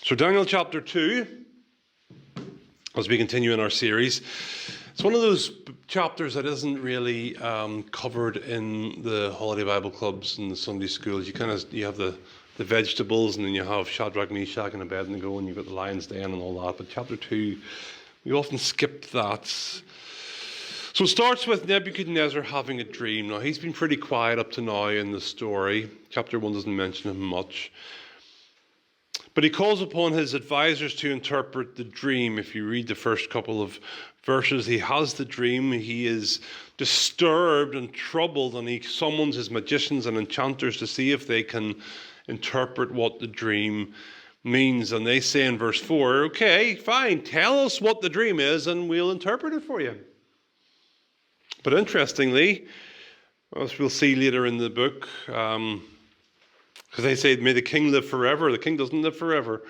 So Daniel chapter 2, as we continue in our series, it's one of those chapters that isn't really covered in the holiday Bible clubs and the Sunday schools. You have the vegetables, and then you have Shadrach, Meshach, and Abednego, and you've got the lion's den and all that. But chapter 2, we often skip that. So it starts with Nebuchadnezzar having a dream. Now, he's been pretty quiet up to now in the story. Chapter 1 doesn't mention him much. But he calls upon his advisors to interpret the dream. If you read the first couple of verses, he has the dream. He is disturbed and troubled, and he summons his magicians and enchanters to see if they can interpret what the dream means. And they say in verse 4, okay, fine, tell us what the dream is and we'll interpret it for you. But interestingly, as we'll see later in the book, because they say, may the king live forever. The king doesn't live forever.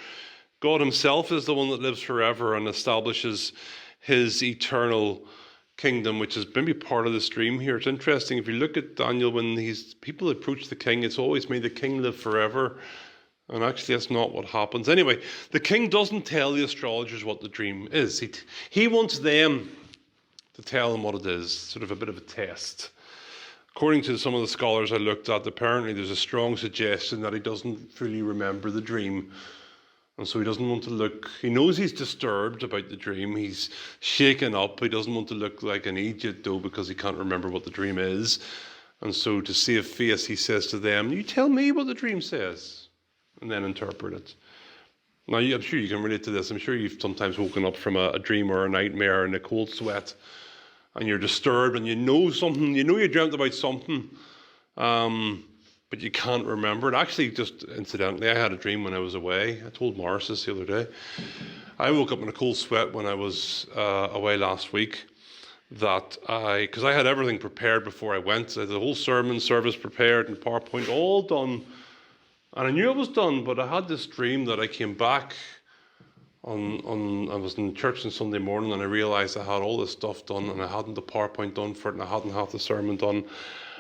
God himself is the one that lives forever and establishes his eternal kingdom, which is maybe part of this dream here. It's interesting, if you look at Daniel, when people approach the king, it's always, may the king live forever. And actually, that's not what happens. Anyway, the king doesn't tell the astrologers what the dream is. He wants them to tell him what it is, sort of a bit of a test. According to some of the scholars I looked at, apparently there's a strong suggestion that he doesn't fully remember the dream. And so he doesn't want to look, he knows he's disturbed about the dream. He's shaken up. He doesn't want to look like an idiot, though, because he can't remember what the dream is. And so to save face, he says to them, you tell me what the dream says, and then interpret it. Now, I'm sure you can relate to this. I'm sure you've sometimes woken up from a dream or a nightmare in a cold sweat, and you're disturbed, and you know something, you know you dreamt about something, but you can't remember it. Actually, just incidentally, I had a dream when I was away. I told Morris this the other day. I woke up in a cold sweat when I was away last week, because I had everything prepared before I went. I had the whole sermon service prepared and PowerPoint all done, and I knew it was done, but I had this dream that I came back I was in church on Sunday morning, and I realised I had all this stuff done, and I hadn't the PowerPoint done for it, and I hadn't half the sermon done.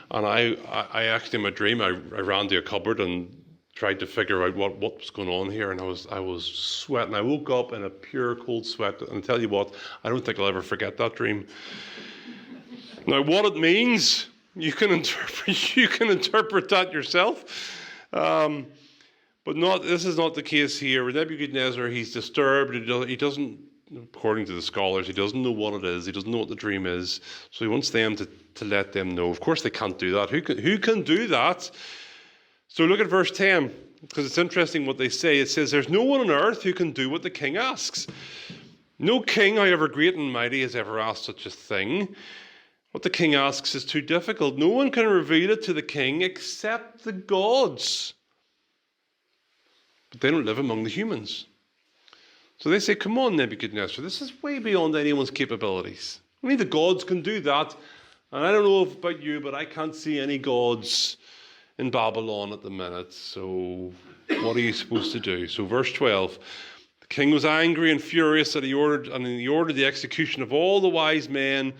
And I actually, in my dream, I ran to a cupboard and tried to figure out what was going on here, and I was sweating. I woke up in a pure cold sweat, and I tell you what, I don't think I'll ever forget that dream. Now, what it means, you can interpret that yourself. But this is not the case here. With Nebuchadnezzar, he's disturbed. He doesn't, according to the scholars, he doesn't know what it is. He doesn't know what the dream is. So he wants them to let them know. Of course, they can't do that. Who can do that? So look at verse 10, because it's interesting what they say. It says, there's no one on earth who can do what the king asks. No king, however great and mighty, has ever asked such a thing. What the king asks is too difficult. No one can reveal it to the king except the gods. But they don't live among the humans. So they say, come on, Nebuchadnezzar, this is way beyond anyone's capabilities. Only the gods can do that. And I don't know about you, but I can't see any gods in Babylon at the minute. So what are you supposed to do? So verse 12, the king was angry and furious that he ordered the execution of all the wise men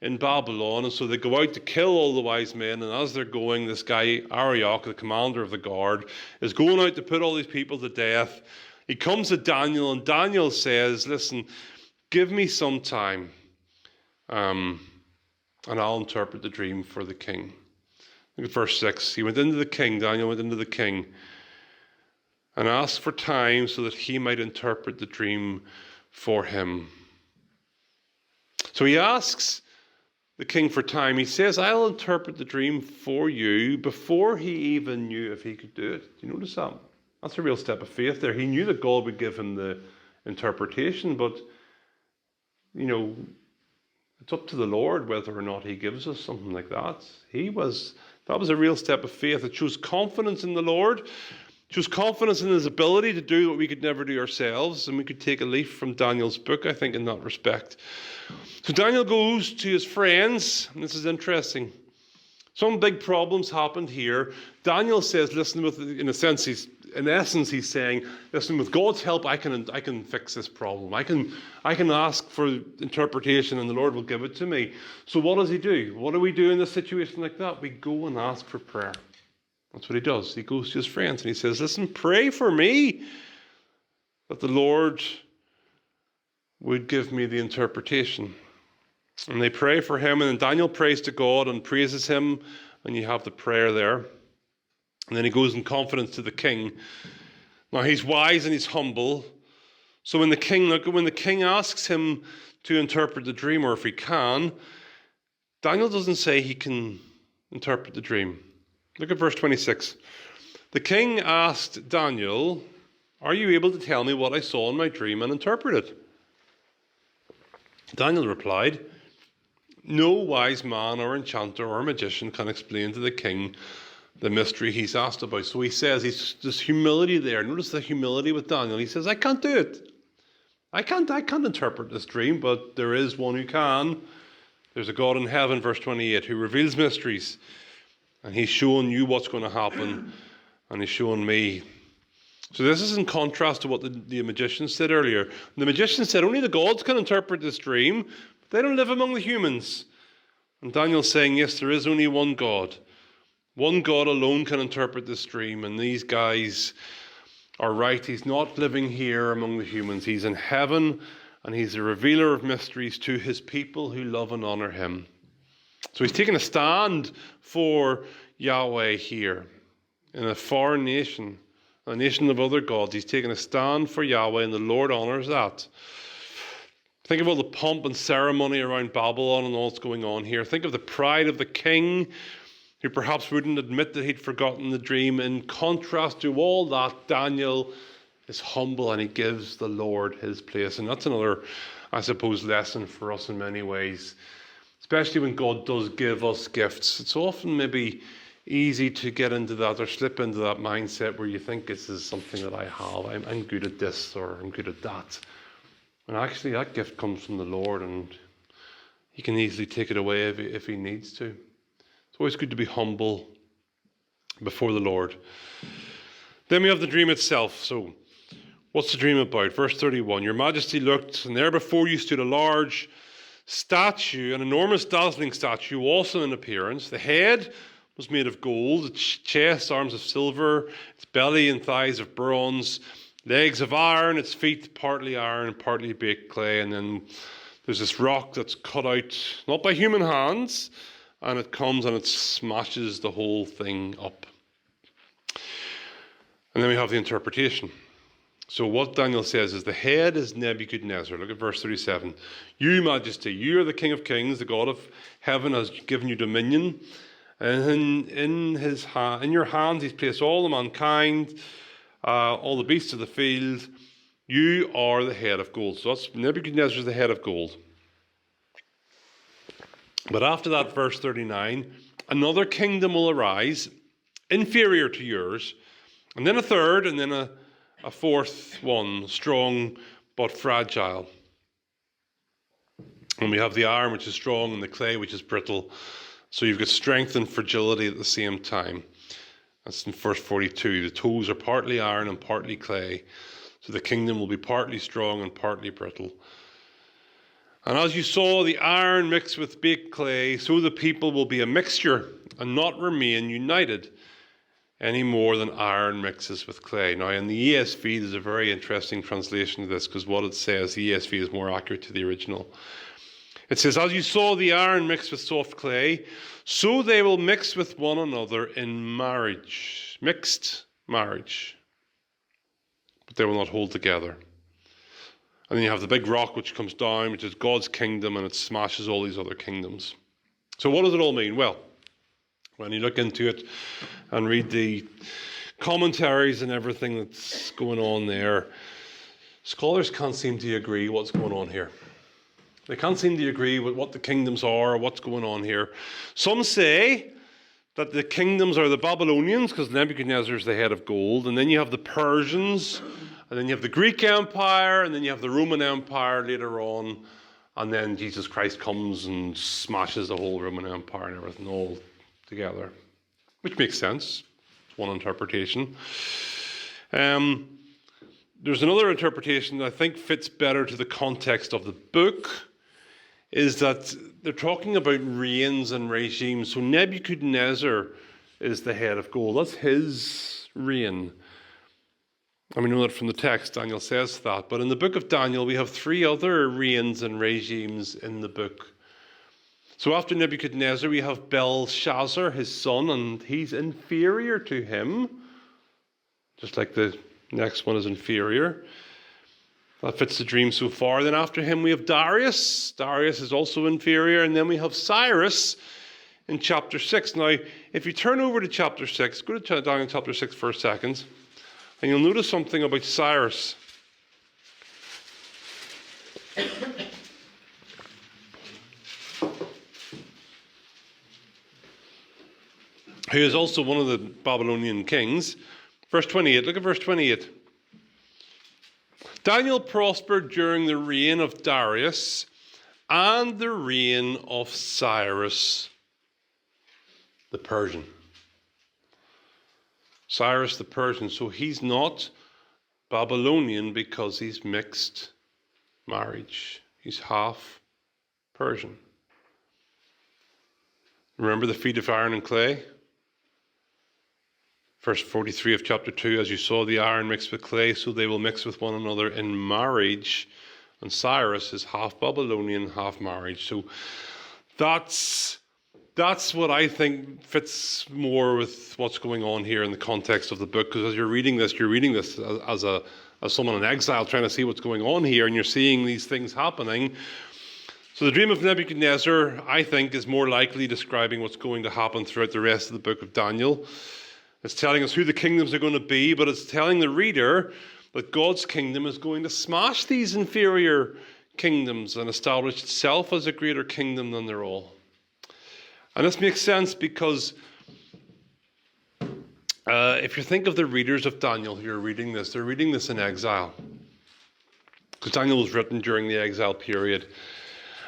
in Babylon. And so they go out to kill all the wise men, and as they're going, this guy Arioch, the commander of the guard, is going out to put all these people to death. He comes to Daniel, and Daniel says, listen, give me some time, and I'll interpret the dream for the king. Look at verse 6. Daniel went into the king and asked for time so that he might interpret the dream for him. So he asks the king for time. He says, I'll interpret the dream for you, before he even knew if he could do it. Do you notice that? That's a real step of faith there. He knew that God would give him the interpretation, but, it's up to the Lord whether or not he gives us something like that. That was a real step of faith. It shows confidence in the Lord. It shows confidence in his ability to do what we could never do ourselves. And we could take a leaf from Daniel's book, I think, in that respect. So Daniel goes to his friends, and this is interesting. Some big problems happened here. Daniel says, listen, in essence, he's saying, listen, with God's help, I can fix this problem. I can ask for interpretation, and the Lord will give it to me. So what does he do? What do we do in a situation like that? We go and ask for prayer. That's what he does. He goes to his friends and he says, listen, pray for me that the Lord would give me the interpretation. And they pray for him, and then Daniel prays to God and praises him, and you have the prayer there. And then he goes in confidence to the king. Now he's wise and he's humble. So when the king asks him to interpret the dream, or if he can, Daniel doesn't say he can interpret the dream. Look at verse 26. The king asked Daniel, "Are you able to tell me what I saw in my dream and interpret it?" Daniel replied, "No wise man or enchanter or magician can explain to the king the mystery he's asked about." So he says, there's humility there. Notice the humility with Daniel. He says, "I can't do it. I can't interpret this dream, but there is one who can. There's a God in heaven," verse 28, "who reveals mysteries. And he's showing you what's going to happen, and he's showing me." So this is in contrast to what the magician said earlier. The magician said only the gods can interpret this dream, but they don't live among the humans. And Daniel's saying, yes, there is only one God. One God alone can interpret this dream, and these guys are right. He's not living here among the humans. He's in heaven, and he's a revealer of mysteries to his people who love and honor him. So he's taking a stand for Yahweh here in a foreign nation, a nation of other gods. He's taking a stand for Yahweh, and the Lord honors that. Think of all the pomp and ceremony around Babylon and all that's going on here. Think of the pride of the king, who perhaps wouldn't admit that he'd forgotten the dream. In contrast to all that, Daniel is humble and he gives the Lord his place. And that's another, I suppose, lesson for us in many ways. Especially when God does give us gifts. It's often maybe easy to get into that or slip into that mindset where you think this is something that I have. I'm good at this or I'm good at that. And actually that gift comes from the Lord, and he can easily take it away if he needs to. It's always good to be humble before the Lord. Then we have the dream itself. So what's the dream about? Verse 31, "Your Majesty looked, and there before you stood a large statue, an enormous dazzling statue, also in appearance. The head was made of gold, its chest, arms of silver, its belly and thighs of bronze, legs of iron, its feet partly iron and partly baked clay." And then there's this rock that's cut out, not by human hands, and it comes and it smashes the whole thing up. And then we have the interpretation. So what Daniel says is the head is Nebuchadnezzar. Look at verse 37. "You, Majesty, you are the King of Kings. The God of heaven has given you dominion. And in your hands he's placed all the mankind, all the beasts of the field. You are the head of gold." So that's Nebuchadnezzar is the head of gold. But after that, verse 39, "Another kingdom will arise, inferior to yours, and then a third, and then a fourth one, strong but fragile." And we have the iron, which is strong, and the clay, which is brittle. So you've got strength and fragility at the same time. That's in verse 42. "The toes are partly iron and partly clay. So the kingdom will be partly strong and partly brittle. And as you saw the iron mixed with baked clay, so the people will be a mixture and not remain united any more than iron mixes with clay." Now in the ESV, there's a very interesting translation of this, because what it says, the ESV is more accurate to the original. It says, "As you saw the iron mixed with soft clay, so they will mix with one another in marriage." Mixed marriage. But they will not hold together. And then you have the big rock which comes down, which is God's kingdom, and it smashes all these other kingdoms. So what does it all mean? Well, when you look into it and read the commentaries and everything that's going on there, scholars can't seem to agree what's going on here. They can't seem to agree with what the kingdoms are or what's going on here. Some say that the kingdoms are the Babylonians, because Nebuchadnezzar is the head of gold, and then you have the Persians, and then you have the Greek Empire, and then you have the Roman Empire later on, and then Jesus Christ comes and smashes the whole Roman Empire and everything all together, which makes sense. It's one interpretation. There's another interpretation that I think fits better to the context of the book, is that they're talking about reigns and regimes. So Nebuchadnezzar is the head of gold. That's his reign. And we know that from the text, Daniel says that. But in the book of Daniel, we have three other reigns and regimes in the book. So after Nebuchadnezzar, we have Belshazzar, his son, and he's inferior to him, just like the next one is inferior. That fits the dream so far. Then after him, we have Darius. Darius is also inferior. And then we have Cyrus in chapter 6. Now, if you turn over to chapter 6, go to Daniel chapter 6 for a second, and you'll notice something about Cyrus. Who is also one of the Babylonian kings. Verse 28, look at verse 28. Daniel prospered during the reign of Darius and the reign of Cyrus the Persian. Cyrus the Persian. So he's not Babylonian because he's mixed marriage. He's half Persian. Remember the feet of iron and clay? Verse 43 of chapter 2, as you saw the iron mixed with clay, so they will mix with one another in marriage. And Cyrus is half Babylonian, half marriage. So that's what I think fits more with what's going on here in the context of the book. Because as you're reading this as someone in exile trying to see what's going on here, and you're seeing these things happening. So the dream of Nebuchadnezzar, I think, is more likely describing what's going to happen throughout the rest of the book of Daniel. It's telling us who the kingdoms are going to be, but it's telling the reader that God's kingdom is going to smash these inferior kingdoms and establish itself as a greater kingdom than they're all. And this makes sense because if you think of the readers of Daniel who are reading this, they're reading this in exile. Because Daniel was written during the exile period.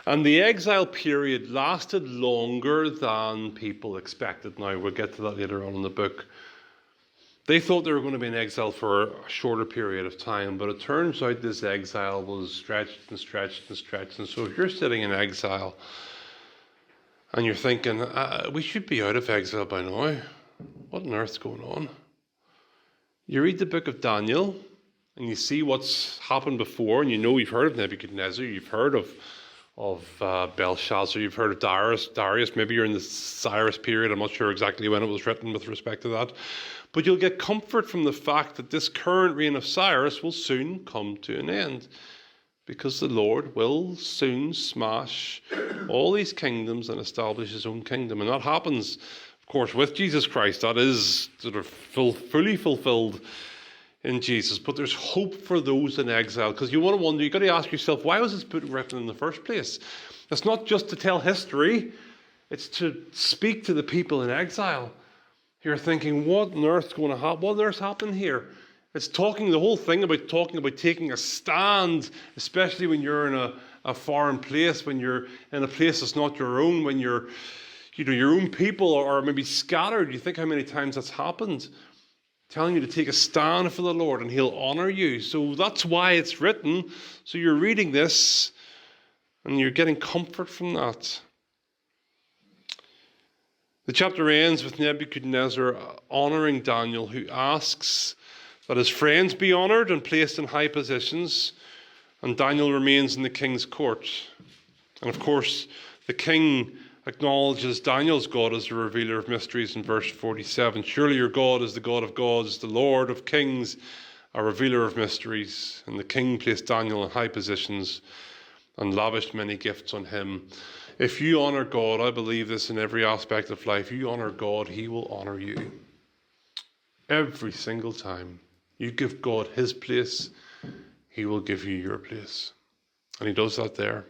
And the exile period lasted longer than people expected. Now, we'll get to that later on in the book. They thought they were going to be in exile for a shorter period of time, but it turns out this exile was stretched and stretched and stretched. And so if you're sitting in exile and you're thinking, we should be out of exile by now, what on earth's going on? You read the book of Daniel and you see what's happened before, and you know you've heard of Nebuchadnezzar, you've heard of Belshazzar, you've heard of Darius, maybe you're in the Cyrus period, I'm not sure exactly when it was written with respect to that, but you'll get comfort from the fact that this current reign of Cyrus will soon come to an end, because the Lord will soon smash all these kingdoms and establish his own kingdom. And that happens, of course, with Jesus Christ. That is sort of fully fulfilled in Jesus. But there's hope for those in exile, because you want to wonder, you've got to ask yourself, why was this book written in the first place? It's not just to tell history, it's to speak to the people in exile. You're thinking, what on earth's going to happen? What on earth's happened here? It's the whole thing about talking about taking a stand, especially when you're in a foreign place, when you're in a place that's not your own, when your own people are maybe scattered. You think how many times that's happened. Telling you to take a stand for the Lord and he'll honor you. So that's why it's written. So you're reading this and you're getting comfort from that. The chapter ends with Nebuchadnezzar honoring Daniel, who asks that his friends be honored and placed in high positions, and Daniel remains in the king's court. And of course, the king acknowledges Daniel's God as the revealer of mysteries in verse 47. Surely your God is the God of gods, the Lord of kings, a revealer of mysteries. And the king placed Daniel in high positions and lavished many gifts on him. If you honor God, I believe this in every aspect of life, you honor God, he will honor you. Every single time you give God his place, he will give you your place. And he does that there.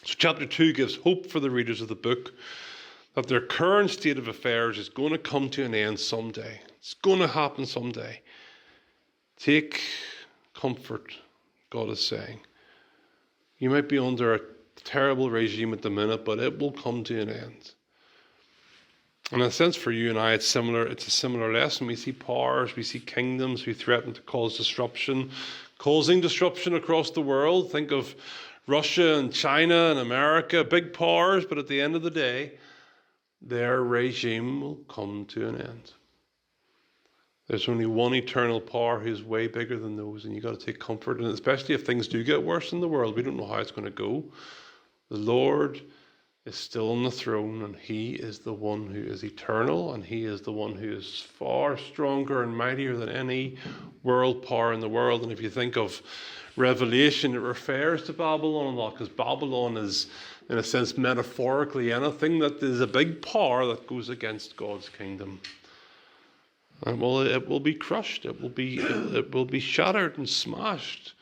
So chapter 2 gives hope for the readers of the book that their current state of affairs is going to come to an end someday. It's going to happen someday. Take comfort, God is saying. You might be under a terrible regime at the minute, but it will come to an end. And in a sense for you and I, it's a similar lesson. We see powers, we see kingdoms who threaten to cause disruption, causing disruption across the world. Think of Russia and China and America, big powers, but at the end of the day, their regime will come to an end. There's only one eternal power who's way bigger than those, and you've got to take comfort in it, especially if things do get worse in the world. We don't know how it's going to go. The Lord is still on the throne, and he is the one who is eternal, and he is the one who is far stronger and mightier than any world power in the world. And if you think of Revelation, it refers to Babylon a lot, because Babylon is, in a sense, metaphorically anything that is a big power that goes against God's kingdom. And well, it will be crushed. It will be shattered and smashed.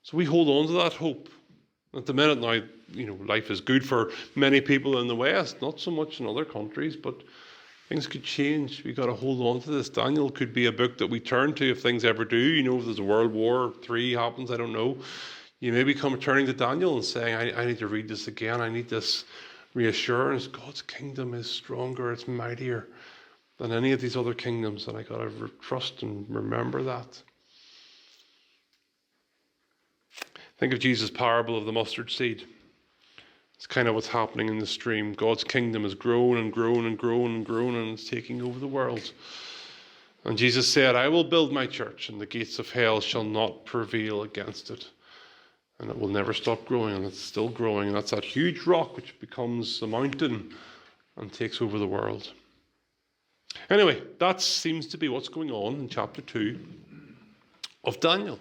So we hold on to that hope. At the minute now, life is good for many people in the West, not so much in other countries, but things could change. We've got to hold on to this. Daniel could be a book that we turn to if things ever do. If there's a World War III happens, I don't know. You may become turning to Daniel and saying, I need to read this again. I need this reassurance. God's kingdom is stronger. It's mightier than any of these other kingdoms. And I got to trust and remember that. Think of Jesus' parable of the mustard seed. It's kind of what's happening in the stream. God's kingdom has grown and grown and grown and grown, and it's taking over the world. And Jesus said, I will build my church, and the gates of hell shall not prevail against it. And it will never stop growing, and it's still growing. And that's that huge rock which becomes a mountain and takes over the world. Anyway, that seems to be what's going on in chapter 2 of Daniel.